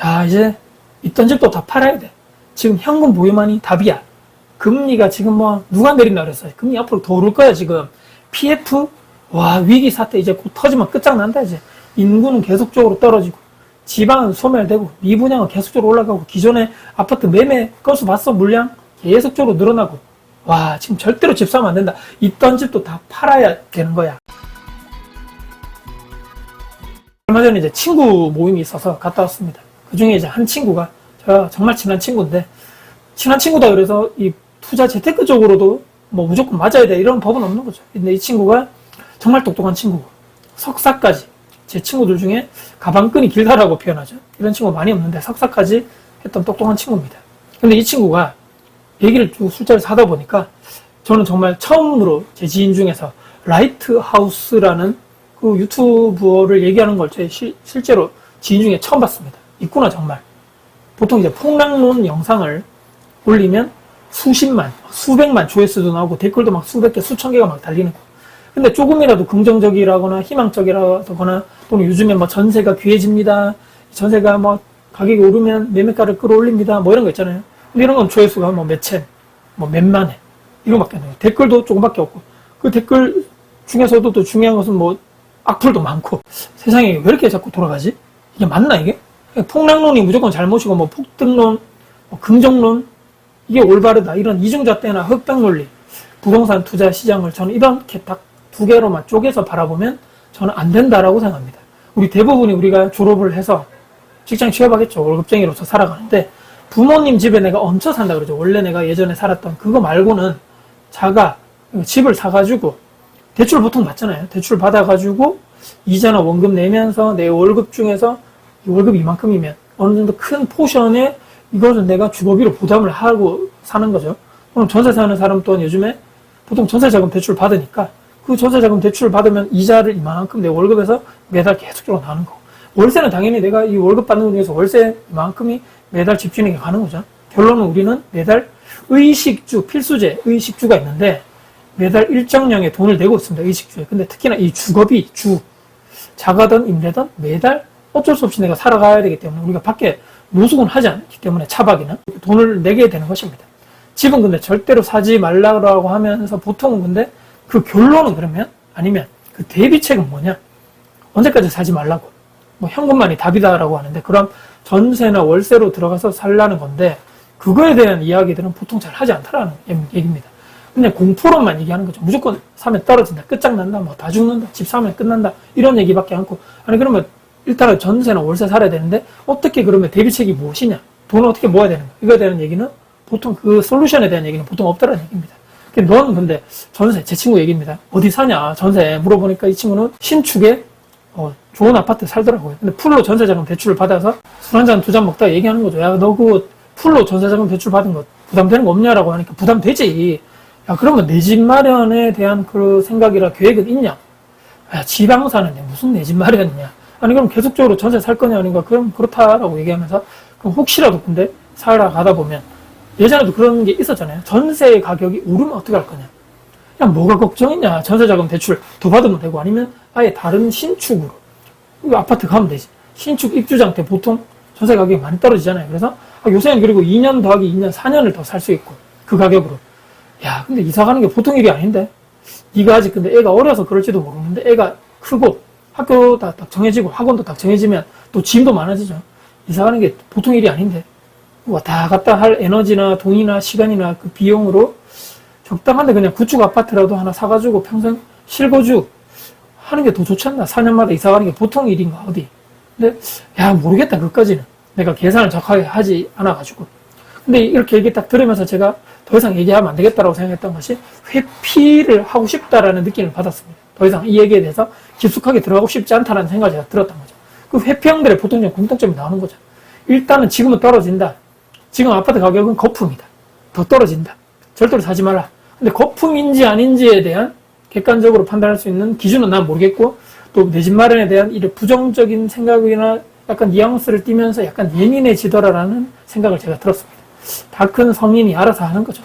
자, 이제 있던 집도 다 팔아야 돼. 지금 현금 보유만이 답이야. 금리가 지금 뭐 누가 내린다 그랬어요. 금리 앞으로 더 오를 거야 지금. PF 와 위기 사태 이제 곧 터지면 끝장난다 이제. 인구는 계속적으로 떨어지고 지방은 소멸되고 미분양은 계속적으로 올라가고 기존의 아파트 매매 건수 봤어 물량 계속적으로 늘어나고 와 지금 절대로 집 사면 안 된다. 있던 집도 다 팔아야 되는 거야. 얼마 전에 이제 친구 모임이 있어서 갔다 왔습니다. 그 중에 이제 한 친구가 제가 정말 친한 친구인데 친한 친구다 그래서 이 투자 재테크 쪽으로도 뭐 무조건 맞아야 돼 이런 법은 없는 거죠. 근데 이 친구가 정말 똑똑한 친구고 석사까지 제 친구들 중에 가방끈이 길다라고 표현하죠. 이런 친구 많이 없는데 석사까지 했던 똑똑한 친구입니다. 근데 이 친구가 얘기를 쭉 술자리를 사다 보니까 저는 정말 처음으로 제 지인 중에서 라이트하우스라는 그 유튜버를 얘기하는 걸 제 실제로 지인 중에 처음 봤습니다. 있구나 정말. 보통 이제 폭락론 영상을 올리면 수십만, 수백만 조회수도 나오고 댓글도 막 수백 개, 수천 개가 막 달리는 거. 근데 조금이라도 긍정적이라거나 희망적이라거나 또는 요즘에 뭐 전세가 귀해집니다. 전세가 뭐 가격이 오르면 매매가를 끌어올립니다. 뭐 이런 거 있잖아요. 근데 이런 건 조회수가 뭐 몇천, 뭐 몇만 회. 이거밖에 안 돼요. 댓글도 조금밖에 없고. 그 댓글 중에서도 또 중요한 것은 뭐 악플도 많고. 세상에 왜 이렇게 자꾸 돌아가지? 이게 맞나 이게? 폭락론이 무조건 잘못이고 뭐 폭등론, 뭐 긍정론 이게 올바르다. 이런 이중잣대나 흑백 논리. 부동산 투자 시장을 저는 이렇게 딱 두 개로만 쪼개서 바라보면 저는 안 된다라고 생각합니다. 우리 대부분이 우리가 졸업을 해서 직장 취업하겠죠. 월급쟁이로서 살아가는데 부모님 집에 내가 얹혀 산다 그러죠. 원래 내가 예전에 살았던 그거 말고는 자가 집을 사가지고 대출 보통 받잖아요. 대출 받아가지고 이자나 원금 내면서 내 월급 중에서 월급 이만큼이면 어느 정도 큰 포션에 이것을 내가 주거비로 부담을 하고 사는 거죠. 그럼 전세 사는 사람 또한 요즘에 보통 전세자금 대출 받으니까 그 전세자금 대출 받으면 이자를 이만큼 내 월급에서 매달 계속적으로 나는 거고 월세는 당연히 내가 이 월급 받는 것 중에서 월세 이만큼이 매달 집주인에게 가는 거죠. 결론은 우리는 매달 의식주, 필수제, 의식주가 있는데 매달 일정량의 돈을 내고 있습니다. 의식주에. 근데 특히나 이 주거비, 자가든 임대든 매달 어쩔 수 없이 내가 살아가야 되기 때문에 우리가 밖에 노숙은 하지 않기 때문에 차박이나 돈을 내게 되는 것입니다. 집은 근데 절대로 사지 말라고 하면서 보통은 근데 그 결론은 그러면 아니면 그 대비책은 뭐냐? 언제까지 사지 말라고. 뭐 현금만이 답이다라고 하는데 그럼 전세나 월세로 들어가서 살라는 건데 그거에 대한 이야기들은 보통 잘 하지 않다라는 얘기입니다. 근데 공포론만 얘기하는 거죠. 무조건 사면 떨어진다, 끝장난다, 뭐 다 죽는다, 집 사면 끝난다 이런 얘기밖에 않고 아니 그러면 일단은 전세나 월세 살아야 되는데 어떻게 그러면 대비책이 무엇이냐? 돈을 어떻게 모아야 되는가? 이거에 대한 얘기는 보통 그 솔루션에 대한 얘기는 보통 없다라는 얘기입니다. 넌 근데 전세, 제 친구 얘기입니다. 어디 사냐? 전세 물어보니까 이 친구는 신축에 좋은 아파트 살더라고요. 근데 풀로 전세자금 대출을 받아서 술 한잔 두 잔 먹다가 얘기하는 거죠. 야, 너 그 풀로 전세자금 대출 받은 거 부담되는 거 없냐라고 하니까 부담되지. 야, 그러면 내 집 마련에 대한 그 생각이라 계획은 있냐? 야, 지방 사는데 무슨 내 집 마련이냐? 아니, 그럼 계속적으로 전세 살 거냐? 아닌가? 그럼 그렇다라고 얘기하면서 그럼 혹시라도 근데 살아가다 보면 예전에도 그런 게 있었잖아요. 전세 가격이 오르면 어떻게 할 거냐? 그냥 뭐가 걱정이냐? 전세자금 대출 더 받으면 되고 아니면 아예 다른 신축으로 아파트 가면 되지. 신축 입주장 때 보통 전세 가격이 많이 떨어지잖아요. 그래서 요새는 그리고 2년 더하기 2년 4년을 더 살 수 있고 그 가격으로. 야, 근데 이사 가는 게 보통 일이 아닌데. 네가 아직 근데 애가 어려서 그럴지도 모르는데 애가 크고 학교 다 딱 정해지고 학원도 딱 정해지면 또 짐도 많아지죠. 이사 가는 게 보통 일이 아닌데. 왔다 갔다 할 에너지나 돈이나 시간이나 그 비용으로 적당한데 그냥 구축 아파트라도 하나 사가지고 평생 실거주 하는 게 더 좋지 않나? 4년마다 이사 가는 게 보통 일인가, 어디? 근데, 야, 모르겠다, 그것까지는. 내가 계산을 정확하게 하지 않아가지고. 근데 이렇게 얘기 딱 들으면서 제가 더 이상 얘기하면 안 되겠다라고 생각했던 것이 회피를 하고 싶다라는 느낌을 받았습니다. 더 이상 이 얘기에 대해서 깊숙하게 들어가고 싶지 않다라는 생각을 제가 들었던 거죠. 그 회피형들의 보통 공통점이 나오는 거죠. 일단은 지금은 떨어진다. 지금 아파트 가격은 거품이다. 더 떨어진다. 절대로 사지 마라. 근데 거품인지 아닌지에 대한 객관적으로 판단할 수 있는 기준은 난 모르겠고 또 내 집 마련에 대한 이런 부정적인 생각이나 약간 뉘앙스를 띠면서 약간 예민해지더라라는 생각을 제가 들었습니다. 다 큰 성인이 알아서 하는 거죠.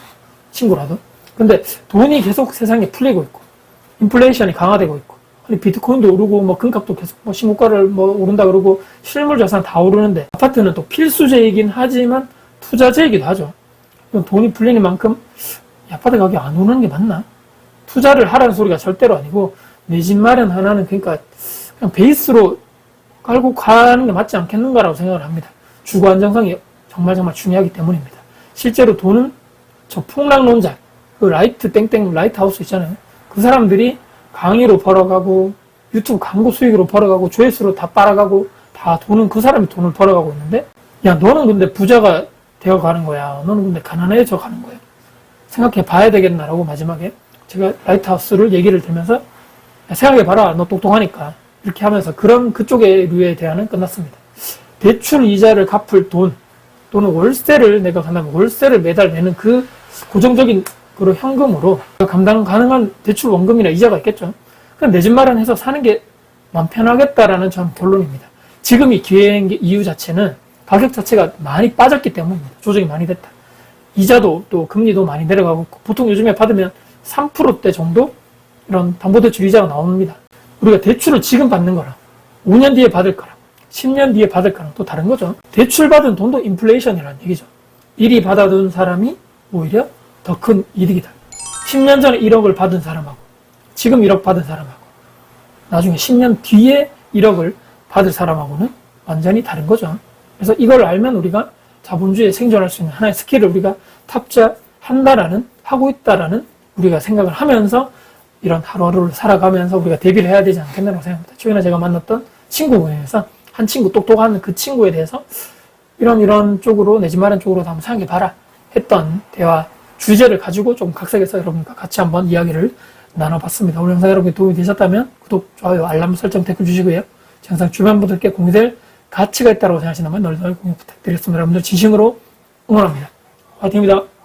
친구라도. 근데 돈이 계속 세상에 풀리고 있고 인플레이션이 강화되고 있고 아니, 비트코인도 오르고, 뭐, 금값도 계속, 뭐, 신고가를 뭐, 오른다 그러고, 실물 자산 다 오르는데, 아파트는 또 필수제이긴 하지만, 투자제이기도 하죠. 돈이 풀리는 만큼, 이 아파트 가격이 안 오르는 게 맞나? 투자를 하라는 소리가 절대로 아니고, 내 집 마련 하나는 그러니까, 그냥 베이스로 깔고 가는 게 맞지 않겠는가라고 생각을 합니다. 주거 안정성이 정말 중요하기 때문입니다. 실제로 돈은 저 풍랑론자, 그 라이트 땡땡 라이트 하우스 있잖아요. 그 사람들이 강의로 벌어가고 유튜브 광고 수익으로 벌어가고 조회수로 다 빨아가고 다 돈은 그 사람이 돈을 벌어가고 있는데, 야 너는 근데 부자가 되어가는 거야, 너는 근데 가난해져 가는 거야, 생각해 봐야 되겠나라고 마지막에 제가 라이트 하우스를 얘기를 들면서, 야, 생각해봐라, 너 똑똑하니까, 이렇게 하면서 그런 그쪽의 류의 대화는 끝났습니다. 대출 이자를 갚을 돈 또는 월세를 내가 간다면 월세를 매달 내는 그 고정적인 그런 현금으로 감당 가능한 대출 원금이나 이자가 있겠죠. 그럼 내 집 마련해서 사는 게 마음 편하겠다라는 전 결론입니다. 지금 이 기회인 이유 자체는 가격 자체가 많이 빠졌기 때문입니다. 조정이 많이 됐다. 이자도 또 금리도 많이 내려가고, 보통 요즘에 받으면 3%대 정도 이런 담보대출 이자가 나옵니다. 우리가 대출을 지금 받는 거랑 5년 뒤에 받을 거랑 10년 뒤에 받을 거랑 또 다른 거죠. 대출 받은 돈도 인플레이션이라는 얘기죠. 미리 받아둔 사람이 오히려 더 큰 이득이다. 10년 전에 1억을 받은 사람하고 지금 1억 받은 사람하고 나중에 10년 뒤에 1억을 받을 사람하고는 완전히 다른 거죠. 그래서 이걸 알면 우리가 자본주의에 생존할 수 있는 하나의 스킬을 우리가 탑재한다라는, 하고 있다라는 우리가 생각을 하면서 이런 하루하루를 살아가면서 우리가 대비를 해야 되지 않겠나라고 생각합니다. 최근에 제가 만났던 친구 모임에서 한 친구, 똑똑한 그 친구에 대해서 이런 쪽으로, 내 집 마련 쪽으로 한번 생각해봐라 했던 대화 주제를 가지고 좀 각색해서 여러분과 같이 한번 이야기를 나눠봤습니다. 오늘 영상 여러분께 도움이 되셨다면 구독, 좋아요, 알람 설정, 댓글 주시고요. 영상 주변 분들께 공유될 가치가 있다고 생각하신다면 널널 공유 부탁드리겠습니다. 여러분들 진심으로 응원합니다. 화이팅입니다.